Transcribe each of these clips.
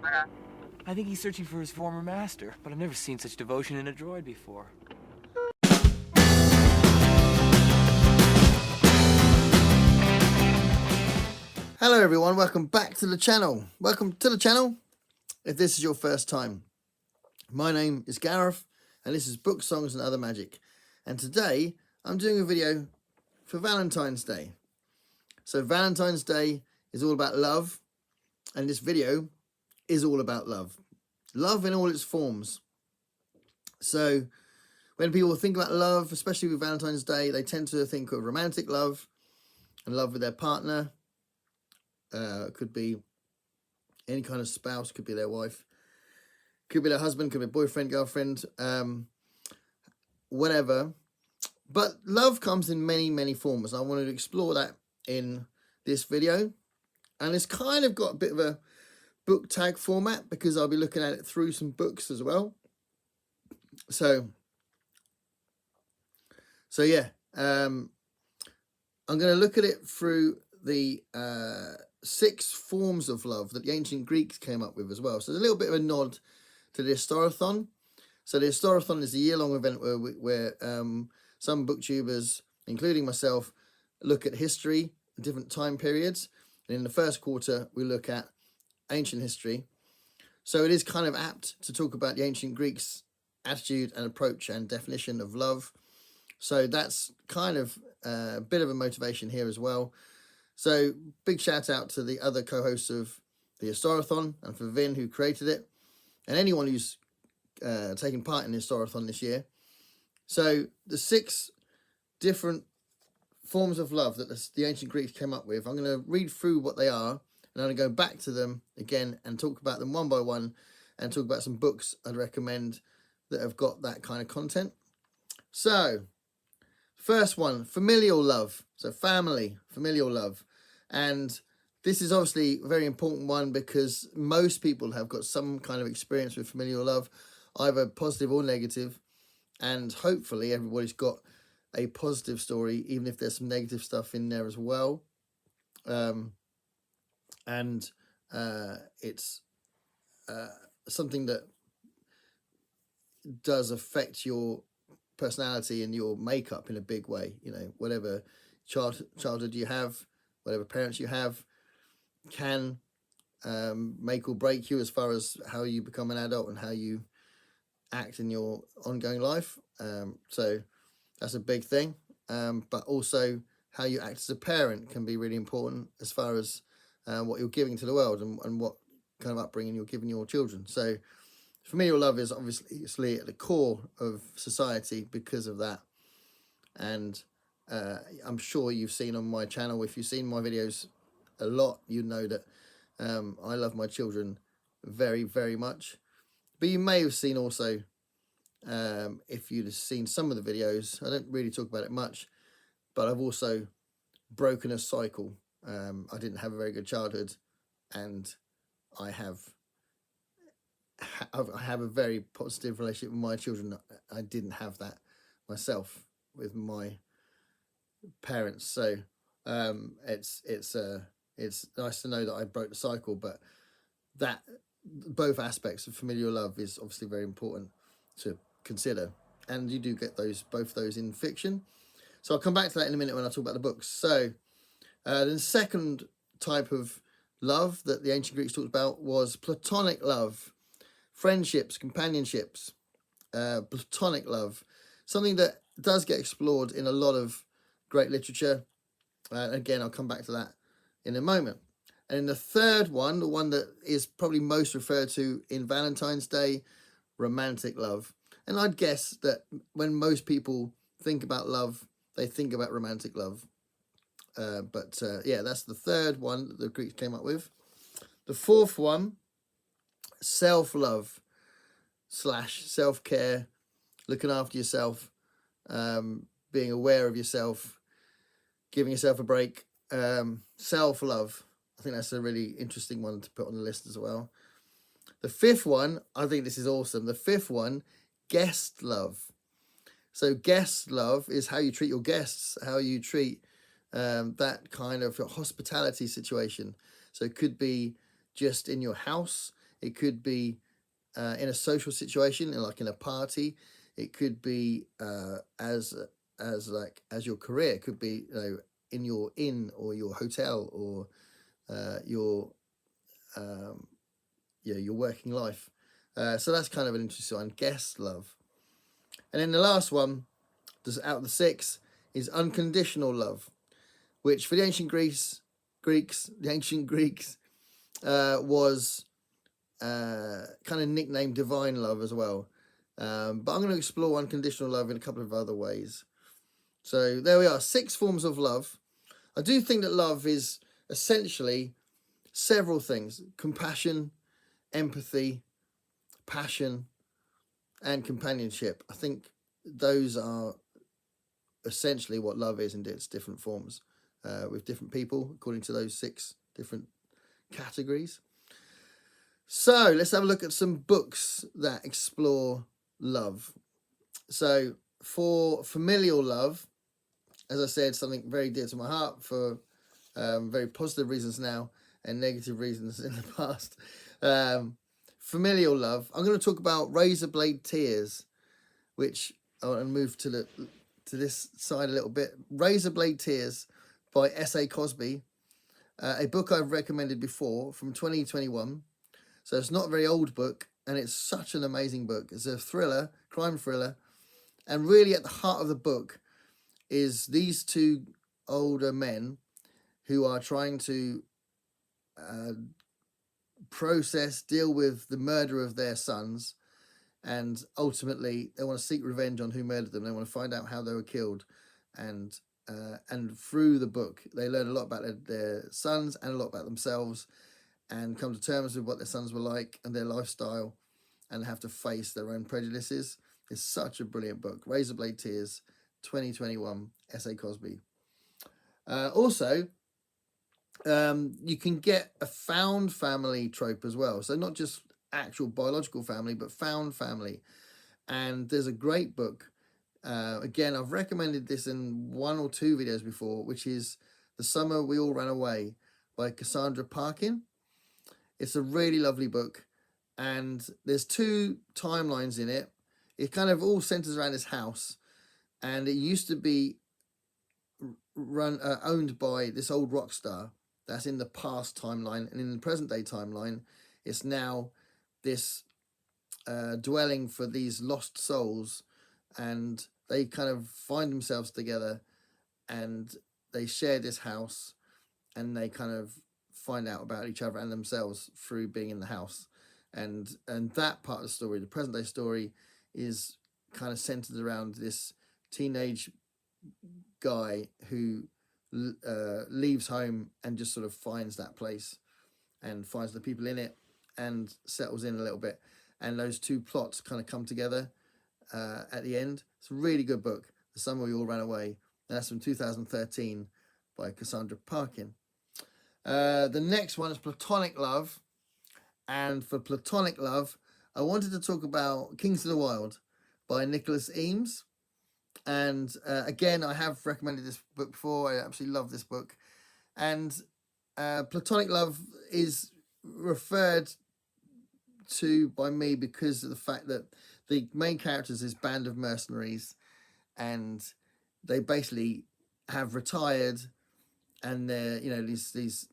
I think he's searching for his former master, but I've never seen such devotion in a droid before. Hello everyone, welcome back to the channel. Welcome to the channel if this is your first time. My name is Gareth and this is Book, Songs and Other Magic. And today I'm doing a video for Valentine's Day. So Valentine's Day is all about love, and this video is all about love. Love in all its forms. So when people think about love, especially with Valentine's Day, they tend to think of romantic love and love with their partner. Could be any kind of spouse, could be their wife, could be their husband, could be boyfriend, girlfriend, whatever. But love comes in many, many forms. And I wanted to explore that in this video. And it's kind of got a bit of a book tag format because I'll be looking at it through some books as well. So yeah, I'm going to look at it through the 6 forms of love that the ancient Greeks came up with as well. So there's a little bit of a nod to the Historathon. So the Historathon is a year-long event where some booktubers, including myself, look at history in different time periods. And in the first quarter, we look at ancient history. So it is kind of apt to talk about the ancient Greeks' attitude and approach and definition of love. So that's kind of a bit of a motivation here as well. So big shout out to the other co-hosts of the Historathon and for Vin, who created it, and anyone who's taken part in the Historathon this year. So the 6 different forms of love that the ancient Greeks came up with, I'm going to read through what they are, and I'm going to go back to them again and talk about them one by one and talk about some books I'd recommend that have got that kind of content. So first one, familial love. So family, familial love. And this is obviously a very important one because most people have got some kind of experience with familial love, either positive or negative. And hopefully everybody's got a positive story, even if there's some negative stuff in there as well. It's something that does affect your personality and your makeup in a big way. You know, whatever childhood you have, whatever parents you have, can make or break you as far as how you become an adult and how you act in your ongoing life. So that's a big thing. But also how you act as a parent can be really important as far as what you're giving to the world and what kind of upbringing you're giving your children. So familial love is obviously at the core of society because of that. And I'm sure you've seen on my channel, if you've seen my videos a lot, you know that I love my children very, very much. But you may have seen also, if you'd have seen some of the videos, I don't really talk about it much, but I've also broken a cycle. I didn't have a very good childhood, and I have a very positive relationship with my children. I didn't have that myself with my parents, so it's nice to know that I broke the cycle. But that both aspects of familial love is obviously very important to consider, and you do get both those in fiction. So I'll come back to that in a minute when I talk about the books. So the second type of love that the ancient Greeks talked about was platonic love. Friendships, companionships, platonic love, something that does get explored in a lot of great literature. Again, I'll come back to that in a moment. And the third one, the one that is probably most referred to in Valentine's Day, romantic love. And I'd guess that when most people think about love, they think about romantic love. Yeah, that's the third one that the Greeks came up with. The fourth one, self-love / self-care, looking after yourself, being aware of yourself, giving yourself a break. Self-love, I think that's a really interesting one to put on the list as well. The fifth one, I think this is awesome. The fifth one, guest love. So guest love is how you treat your guests, how you treat that kind of hospitality situation. So it could be just in your house. It could be in a social situation, like in a party. It could be as your career. It could be, you know, in your inn or your hotel or your your working life. So that's kind of an interesting one. Guest love. And then the last one, just out of the 6, is unconditional love, which for the ancient Greeks, was kind of nicknamed divine love as well. But I'm going to explore unconditional love in a couple of other ways. So there we are, 6 forms of love. I do think that love is essentially several things: compassion, empathy, passion, and companionship. I think those are essentially what love is in its different forms, with different people according to those 6 different categories. So let's have a look at some books that explore love. So for familial love, as I said, something very dear to my heart for very positive reasons now and negative reasons in the past. Familial love, I'm going to talk about Razor Blade Tears, which I'll move to this side a little bit. Razor Blade Tears by S.A. Cosby, a book I've recommended before from 2021. So it's not a very old book, and it's such an amazing book. It's a thriller, crime thriller, and really at the heart of the book is these 2 older men who are trying to deal with the murder of their sons, and ultimately they want to seek revenge on who murdered them. They want to find out how they were killed, and through the book they learn a lot about their sons and a lot about themselves, and come to terms with what their sons were like and their lifestyle, and have to face their own prejudices. It's such a brilliant book. Razor Blade Tears, 2021, S.A. Cosby. Also, you can get a found family trope as well. So not just actual biological family, but found family. And there's a great book. Again, I've recommended this in 1 or 2 videos before, which is The Summer We All Ran Away by Cassandra Parkin. It's a really lovely book, and there's 2 timelines in it. It kind of all centers around this house, and it used to be owned by this old rock star. That's in the past timeline, and in the present day timeline, it's now this dwelling for these lost souls, and they kind of find themselves together, and they share this house, and they kind of find out about each other and themselves through being in the house. And that part of the story, the present day story, is kind of centered around this teenage guy who leaves home and just sort of finds that place and finds the people in it and settles in a little bit. And those 2 plots kind of come together at the end. It's a really good book, The Summer We All Ran Away. And that's from 2013 by Cassandra Parkin. The next one is Platonic Love. And for Platonic Love, I wanted to talk about Kings of the Wild by Nicholas Eames. And again, I have recommended this book before. I absolutely love this book. And Platonic Love is referred to by me because of the fact that the main characters is band of mercenaries, and they basically have retired, and they're, you know, these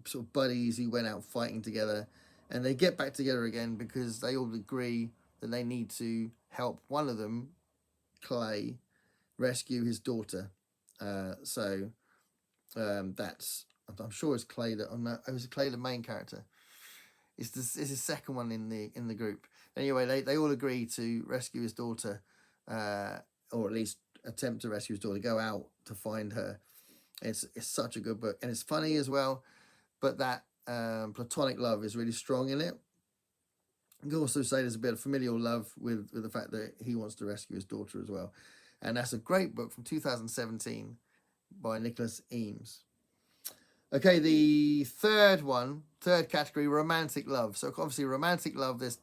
sort of buddies who went out fighting together, and they get back together again because they all agree that they need to help one of them, Clay, rescue his daughter. So that's, I'm sure it's Clay that, it was Clay the main character. It's his second one in the group. Anyway, they all agree to rescue his daughter, or at least attempt to rescue his daughter, go out to find her. It's such a good book, and it's funny as well, but that platonic love is really strong in it. You can also say there's a bit of familial love with the fact that he wants to rescue his daughter as well. And that's a great book from 2017 by Nicholas Eames. Okay, the third category, romantic love. So obviously romantic love, there's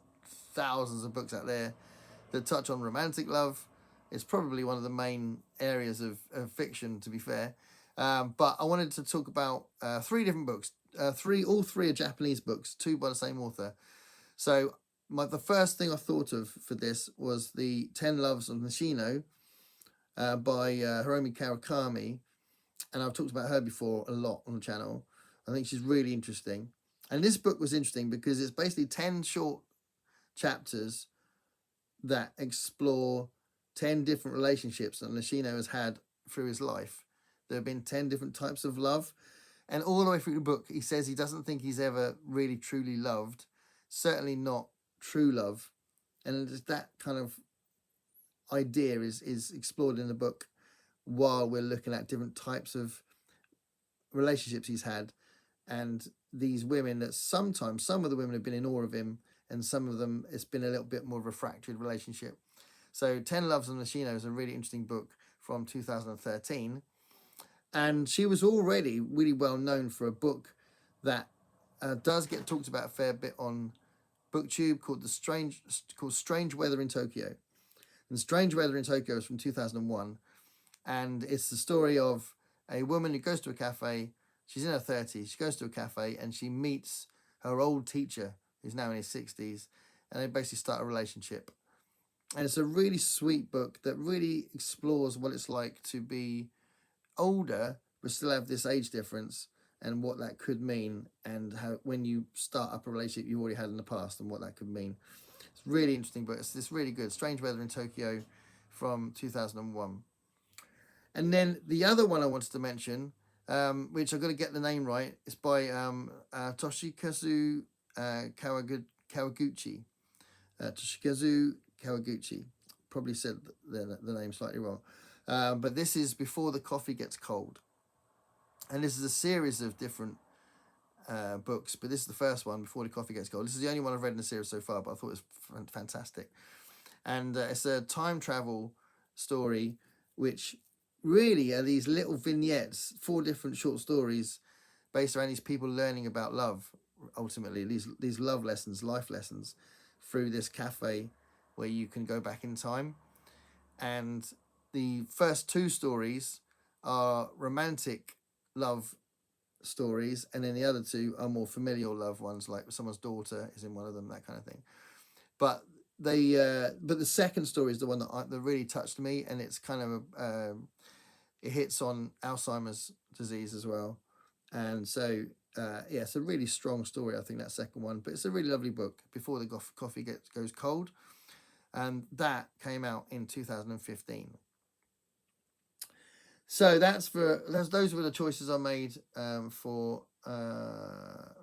thousands of books out there that touch on romantic love. It's probably one of the main areas of fiction, to be fair. But I wanted to talk about 3 different books. all three are Japanese books, 2 by the same author. So the first thing I thought of for this was the 10 Loves of Nishino by Hiromi Kawakami, and I've talked about her before a lot on the channel. I think she's really interesting. And this book was interesting because it's basically 10 short chapters that explore 10 different relationships that Nishino has had through his life. There have been 10 different types of love. And all the way through the book, he says he doesn't think he's ever really truly loved. Certainly not true love. And that kind of idea is explored in the book while we're looking at different types of relationships he's had. And these women that sometimes, some of the women have been in awe of him, and some of them, it's been a little bit more of a fractured relationship. So 10 Loves of Nishino is a really interesting book from 2013. And she was already really well known for a book that does get talked about a fair bit on BookTube called Strange Weather in Tokyo. And Strange Weather in Tokyo is from 2001. And it's the story of a woman who goes to a cafe. She's in her 30s. She goes to a cafe and she meets her old teacher, who's now in his 60s. And they basically start a relationship. And it's a really sweet book that really explores what it's like to be older, but still have this age difference, and what that could mean, and how when you start up a relationship you already had in the past, and what that could mean. It's really interesting book. It's really good. Strange Weather in Tokyo from 2001. And then the other one I wanted to mention, which I've got to get the name right, is by Toshikazu Kawaguchi. Toshikazu Kawaguchi. Probably said the name slightly wrong. But this is Before the Coffee Gets Cold. And this is a series of different books, but this is the first one, Before the Coffee Gets Cold. This is the only one I've read in the series so far, but I thought it was fantastic. And it's a time travel story, which really are these little vignettes, 4 different short stories based around these people learning about love, ultimately, these love lessons, life lessons, through this cafe where you can go back in time. And the first 2 stories are romantic love stories, and then the other 2 are more familial love ones, like someone's daughter is in one of them, that kind of thing. But the second story is the one that really touched me, and it's kind of it hits on Alzheimer's disease as well. And so it's a really strong story, I think, that second one. But it's a really lovely book, Before the Coffee Goes Cold, and that came out in 2015. So those were the choices I made for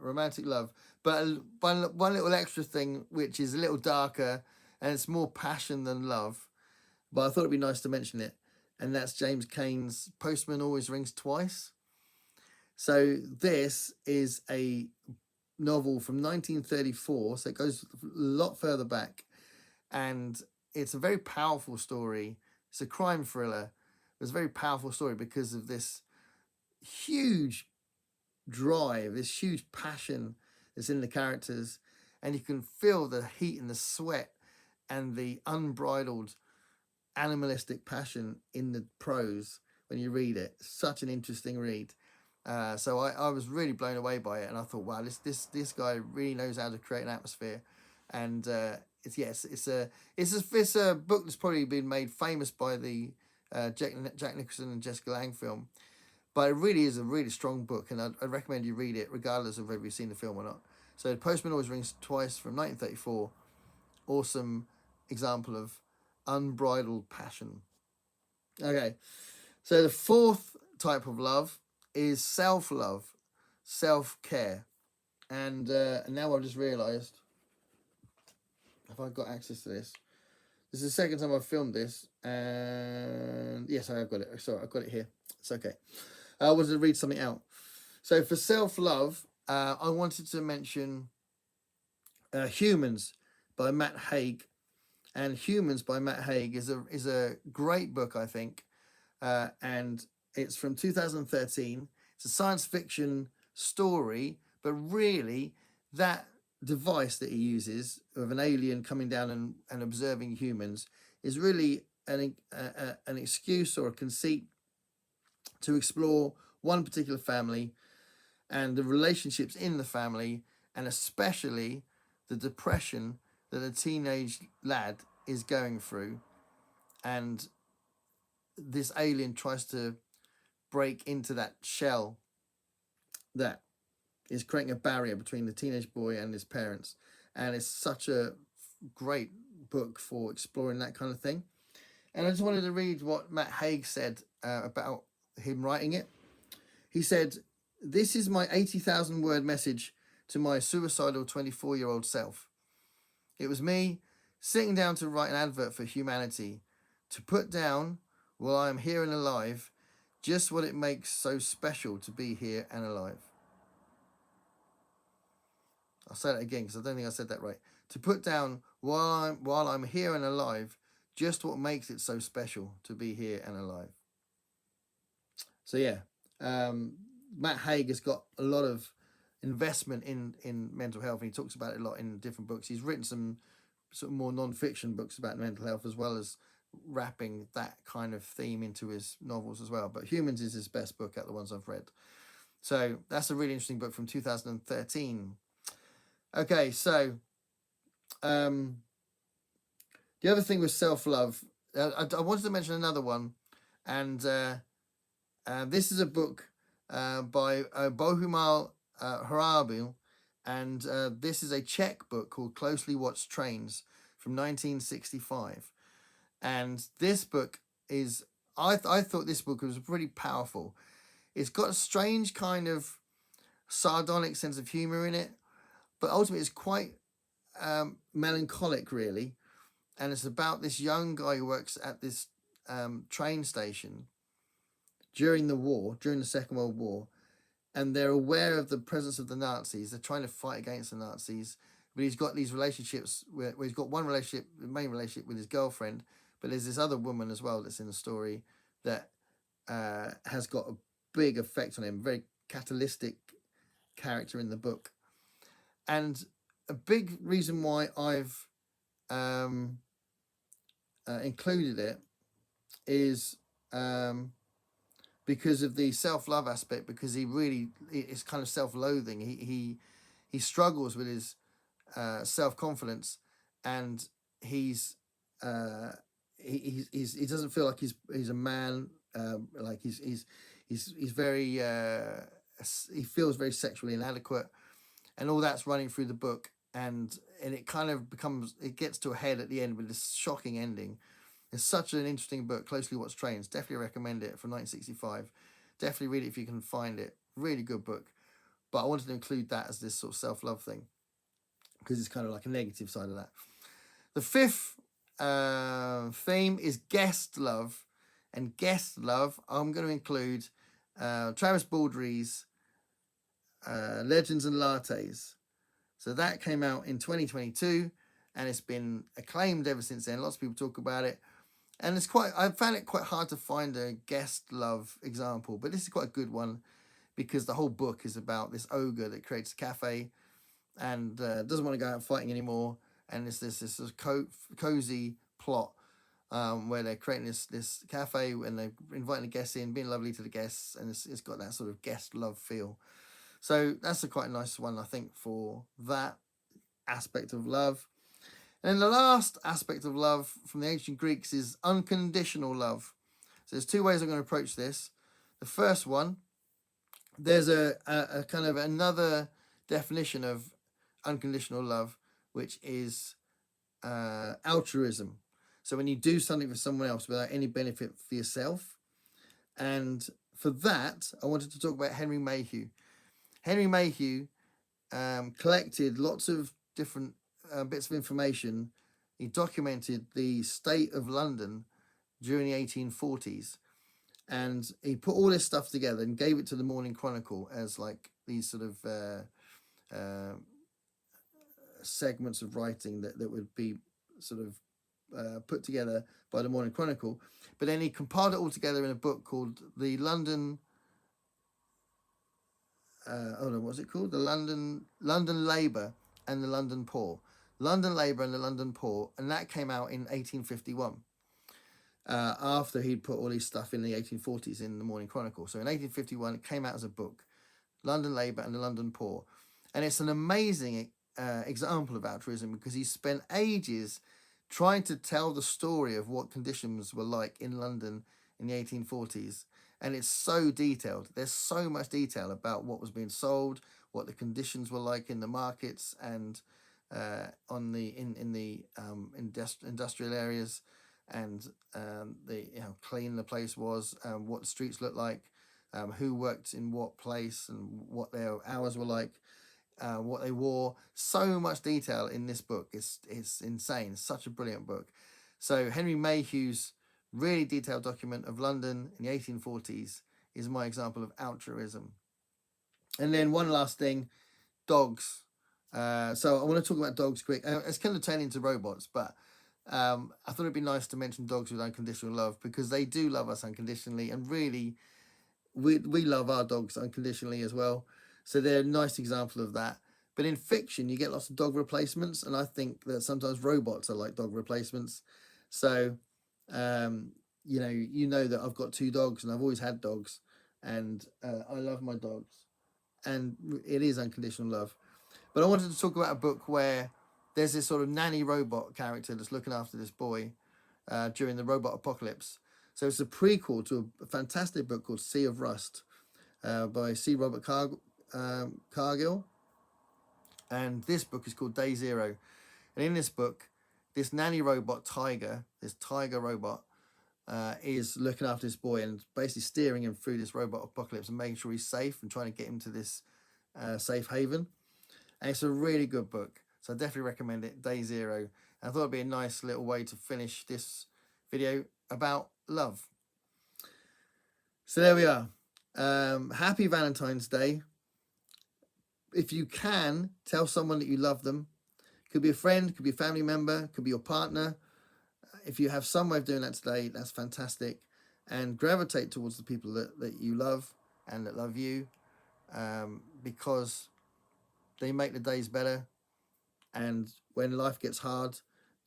romantic love. But one little extra thing, which is a little darker, and it's more passion than love, but I thought it'd be nice to mention it, and that's James Cain's Postman Always Rings Twice. So this is a novel from 1934, so it goes a lot further back, and it's a very powerful story. It's a crime thriller. It's a very powerful story because of this huge drive, this huge passion that's in the characters, and you can feel the heat and the sweat and the unbridled animalistic passion in the prose when you read it. Such an interesting read. So I was really blown away by it, and I thought, wow, this guy really knows how to create an atmosphere. And it's a book that's probably been made famous by the Jack Nicholson and Jessica Lange film, but it really is a really strong book, and I'd recommend you read it regardless of whether you've seen the film or not. So Postman Always Rings Twice from 1934, awesome example of unbridled passion. Okay, so the 4th type of love is self-love, self-care. And now I've just realised, have I got access to this? This is the second time I've filmed this, and yes, I have got it. Sorry, I've got it here. It's okay. I wanted to read something out. So for self-love, I wanted to mention Humans by Matt Haig. And Humans by Matt Haig is a great book, I think. And it's from 2013. It's a science fiction story, but really that device that he uses of an alien coming down and observing humans is really an excuse or a conceit to explore one particular family and the relationships in the family, and especially the depression that a teenage lad is going through. And this alien tries to break into that shell that is creating a barrier between the teenage boy and his parents. And it's such a great book for exploring that kind of thing. And I just wanted to read what Matt Haig said about him writing it. He said, "This is my 80,000 word message to my suicidal 24-year-old self. It was me sitting down to write an advert for humanity, to put down, while I am here and alive, just what it makes so special to be here and alive." I'll say that again because I don't think I said that right. To put down, while I'm here and alive, just what makes it so special to be here and alive. So yeah, Matt Haig has got a lot of investment in mental health, and he talks about it a lot in different books. He's written some sort of more non-fiction books about mental health, as well as wrapping that kind of theme into his novels as well. But Humans is his best book out of the ones I've read. So that's a really interesting book from 2013. Okay, so the other thing with self-love, I wanted to mention another one, and this is a book by Bohumal Harabil, and this is a Czech book called Closely Watched Trains from 1965. And this book is, I thought this book was pretty powerful. It's got a strange kind of sardonic sense of humor in it, but ultimately it's quite melancholic, really. And it's about this young guy who works at this train station during the Second World War, and they're aware of the presence of the Nazis. They're trying to fight against the Nazis, but he's got these relationships where he's got one relationship, the main relationship with his girlfriend, but there's this other woman as well that's in the story that has got a big effect on him, very catalytic character in the book. And a big reason why I've included it is because of the self-love aspect, because it's kind of self-loathing. He struggles with his self-confidence, and he doesn't feel like he's a man. Like he's very he feels very sexually inadequate, and all that's running through the book, and it kind of gets to a head at the end with this shocking ending. It's such an interesting book, Closely Watched Trains. Definitely recommend it, from 1965. Definitely read it if you can find it. Really good book. But I wanted to include that as this sort of self-love thing, because it's kind of like a negative side of that. The fifth theme is guest love. And guest love, I'm going to include Travis Baldry's Legends and Lattes. So that came out in 2022, and it's been acclaimed ever since then. Lots of people talk about it. And I found it quite hard to find a guest love example, but this is quite a good one, because the whole book is about this ogre that creates a cafe and doesn't want to go out fighting anymore. And it's this sort of cozy plot where they're creating this cafe, and they're inviting the guests in, being lovely to the guests, and it's got that sort of guest love feel. So that's quite a nice one, I think, for that aspect of love. And the last aspect of love from the ancient Greeks is unconditional love. So there's two ways I'm going to approach this. The first one, there's a kind of another definition of unconditional love, which is altruism. So when you do something for someone else without any benefit for yourself. And for that, I wanted to talk about Henry Mayhew. Henry Mayhew collected lots of different bits of information. He documented the state of London during the 1840s, and he put all this stuff together and gave it to the Morning Chronicle as like these sort of segments of writing that would be sort of put together by the Morning Chronicle. But then he compiled it all together in a book called the London what's it called? The London Labour and the London Poor. London Labour and the London Poor, and that came out in 1851. After he'd put all his stuff in the 1840s in the Morning Chronicle. So in 1851, it came out as a book. London Labour and the London Poor. And it's an amazing example of altruism because he spent ages trying to tell the story of what conditions were like in London in the 1840s. And it's so detailed. There's so much detail about what was being sold, what the conditions were like in the markets and in the industrial areas, and how clean the place was, what the streets looked like, who worked in what place, and what their hours were like, what they wore. So much detail in this book. It's insane. It's such a brilliant book. So Henry Mayhew's really detailed document of London in the 1840s is my example of altruism. And then one last thing, dogs. So I want to talk about dogs quick. It's kind of turning into robots, but I thought it'd be nice to mention dogs with unconditional love because they do love us unconditionally, and really we love our dogs unconditionally as well. So they're a nice example of that. But in fiction, you get lots of dog replacements, and I think that sometimes robots are like dog replacements. So you know that I've got 2 dogs, and I've always had dogs, and I love my dogs, and it is unconditional love. But I wanted to talk about a book where there's this sort of nanny robot character that's looking after this boy during the robot apocalypse. So it's a prequel to a fantastic book called Sea of Rust by C. Robert Cargill. And this book is called Day Zero. And in this book, this nanny robot Tiger, this tiger robot, is looking after this boy and basically steering him through this robot apocalypse and making sure he's safe and trying to get him to this safe haven. And it's a really good book. So I definitely recommend it, Day Zero. And I thought it'd be a nice little way to finish this video about love. So there we are. Happy Valentine's Day. If you can, tell someone that you love them. Could be a friend, could be a family member, could be your partner. If you have some way of doing that today, that's fantastic. And gravitate towards the people that you love and that love you, because they make the days better. And when life gets hard,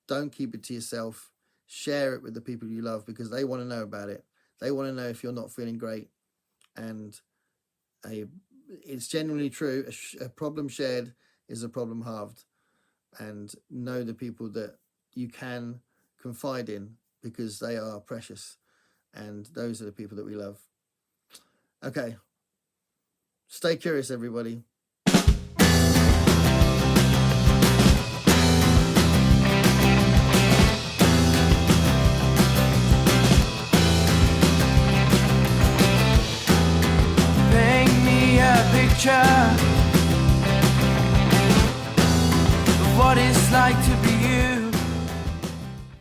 don't keep it to yourself. Share it with the people you love because they want to know about it. They want to know if you're not feeling great. And it's genuinely true. A problem shared is a problem halved. And know the people that you can confide in because they are precious. And those are the people that we love. Okay. Stay curious, everybody. Picture of what it's like to be